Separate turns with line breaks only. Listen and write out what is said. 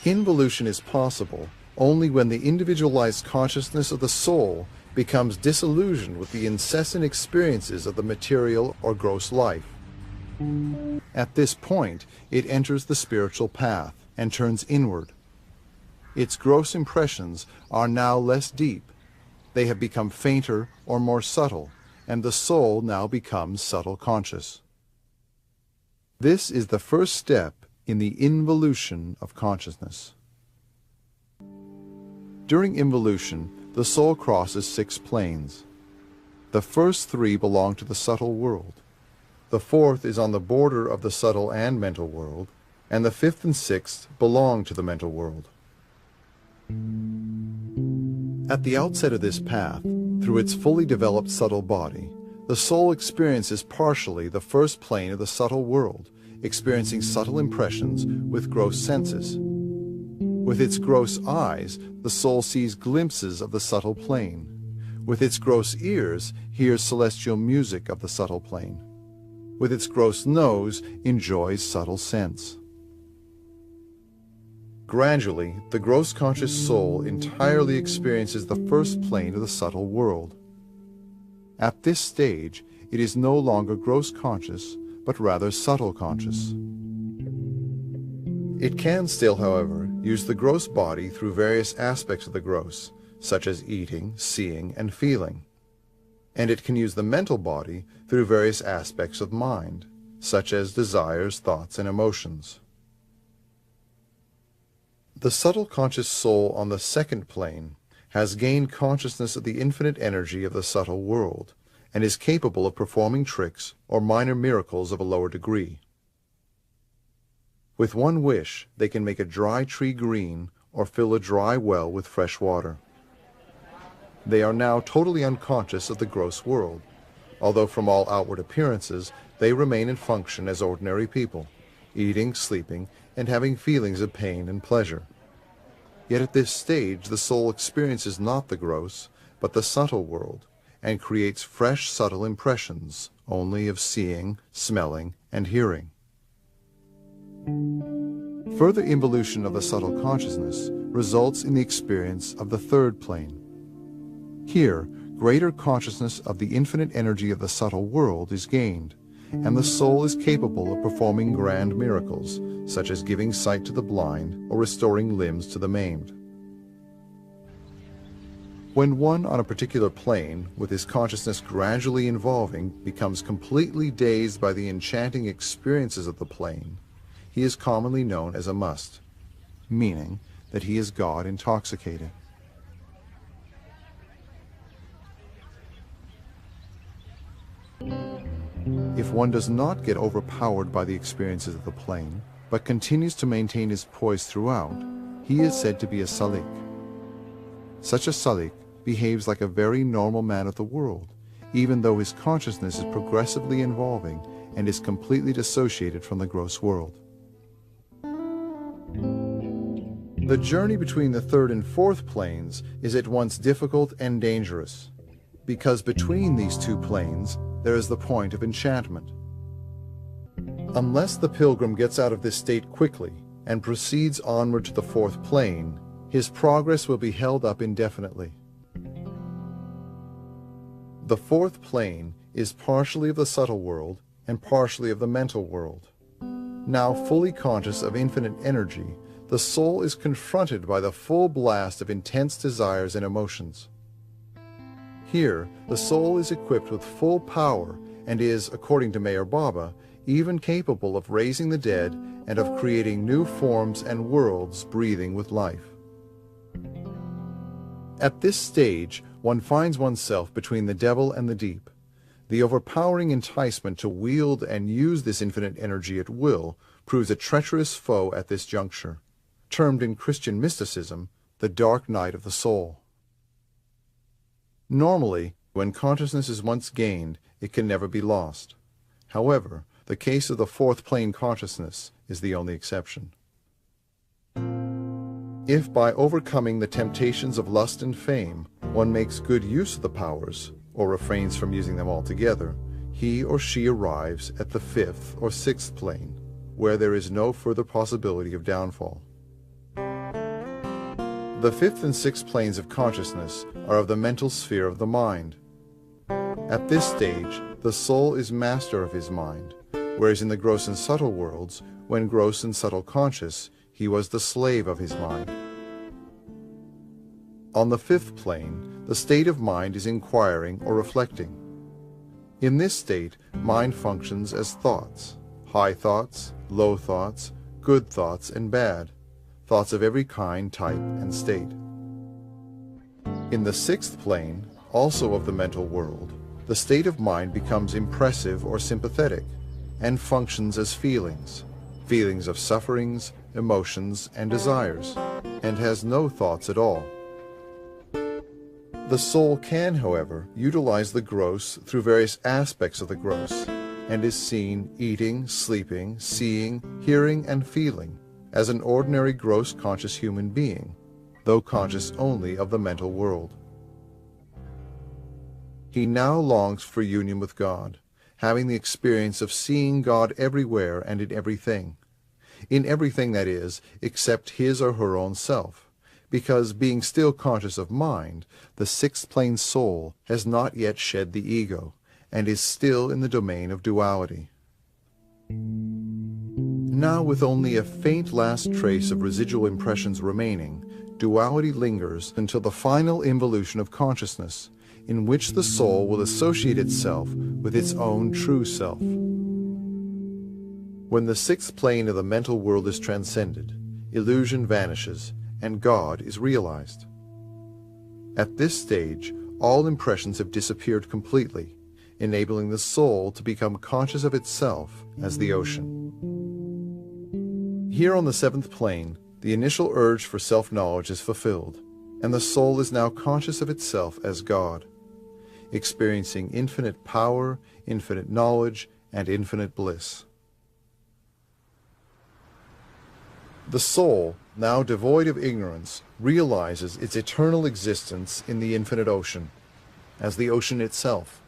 Involution is possible only when the individualized consciousness of the soul becomes disillusioned with the incessant experiences of the material or gross life. At this point, it enters the spiritual path and turns inward. Its gross impressions are now less deep. They have become fainter or more subtle, and the soul now becomes subtle conscious. This is the first step in the involution of consciousness. During involution, the soul crosses 6 planes. The first 3 belong to the subtle world. The 4th is on the border of the subtle and mental world, and the 5th and 6th belong to the mental world. At the outset of this path, through its fully developed subtle body, the soul experiences partially the first plane of the subtle world, experiencing subtle impressions with gross senses. With its gross eyes, the soul sees glimpses of the subtle plane. With its gross ears, hears celestial music of the subtle plane. With its gross nose, enjoys subtle scents. Gradually, the gross conscious soul entirely experiences the first plane of the subtle world. At this stage, it is no longer gross conscious, but rather subtle conscious. It can still, however, use the gross body through various aspects of the gross, such as eating, seeing, and feeling. And it can use the mental body through various aspects of mind, such as desires, thoughts, and emotions. The subtle conscious soul on the second plane has gained consciousness of the infinite energy of the subtle world, and is capable of performing tricks or minor miracles of a lower degree. With one wish, they can make a dry tree green or fill a dry well with fresh water. They are now totally unconscious of the gross world, although from all outward appearances they remain and function as ordinary people, eating, sleeping, and having feelings of pain and pleasure. Yet at this stage the soul experiences not the gross, but the subtle world, and creates fresh subtle impressions only of seeing, smelling, and hearing. Further involution of the subtle consciousness results in the experience of the third plane. Here, greater consciousness of the infinite energy of the subtle world is gained, and the soul is capable of performing grand miracles, such as giving sight to the blind or restoring limbs to the maimed. When one on a particular plane, with his consciousness gradually evolving, becomes completely dazed by the enchanting experiences of the plane, he is commonly known as a must, meaning that he is God intoxicated. If one does not get overpowered by the experiences of the plane, but continues to maintain his poise throughout, he is said to be a salik. Such a salik behaves like a very normal man of the world, even though his consciousness is progressively evolving and is completely dissociated from the gross world. The journey between the third and fourth planes is at once difficult and dangerous, because between these two planes there is the point of enchantment. Unless the pilgrim gets out of this state quickly and proceeds onward to the fourth plane, his progress will be held up indefinitely. The fourth plane is partially of the subtle world and partially of the mental world. Now fully conscious of infinite energy, the soul is confronted by the full blast of intense desires and emotions. Here, the soul is equipped with full power and is, according to Meher Baba, even capable of raising the dead and of creating new forms and worlds breathing with life. At this stage, one finds oneself between the devil and the deep. The overpowering enticement to wield and use this infinite energy at will proves a treacherous foe at this juncture, termed in Christian mysticism the dark night of the soul. Normally, when consciousness is once gained, it can never be lost. However, the case of the fourth plane consciousness is the only exception. If by overcoming the temptations of lust and fame, one makes good use of the powers, or refrains from using them altogether, he or she arrives at the fifth or sixth plane, where there is no further possibility of downfall. The fifth and sixth planes of consciousness are of the mental sphere of the mind. At this stage, the soul is master of his mind, whereas in the gross and subtle worlds, when gross and subtle conscious, he was the slave of his mind. On the fifth plane, the state of mind is inquiring or reflecting. In this state, mind functions as thoughts, high thoughts, low thoughts, good thoughts and bad, thoughts of every kind, type, and state. In the sixth plane, also of the mental world, the state of mind becomes impressive or sympathetic, and functions as feelings, feelings of sufferings, emotions, and desires, and has no thoughts at all. The soul can, however, utilize the gross through various aspects of the gross, and is seen eating, sleeping, seeing, hearing, and feeling as an ordinary gross conscious human being, though conscious only of the mental world. He now longs for union with God, having the experience of seeing God everywhere and in everything, that is, except his or her own self, because being still conscious of mind, the sixth plane soul has not yet shed the ego, and is still in the domain of duality. Now, with only a faint last trace of residual impressions remaining, duality lingers until the final involution of consciousness, in which the soul will associate itself with its own true self. When the sixth plane of the mental world is transcended, illusion vanishes, and God is realized. At this stage, all impressions have disappeared completely, enabling the soul to become conscious of itself as the ocean. Here on the seventh plane, the initial urge for self-knowledge is fulfilled, and the soul is now conscious of itself as God, experiencing infinite power, infinite knowledge, and infinite bliss. The soul, now devoid of ignorance, realizes its eternal existence in the infinite ocean, as the ocean itself.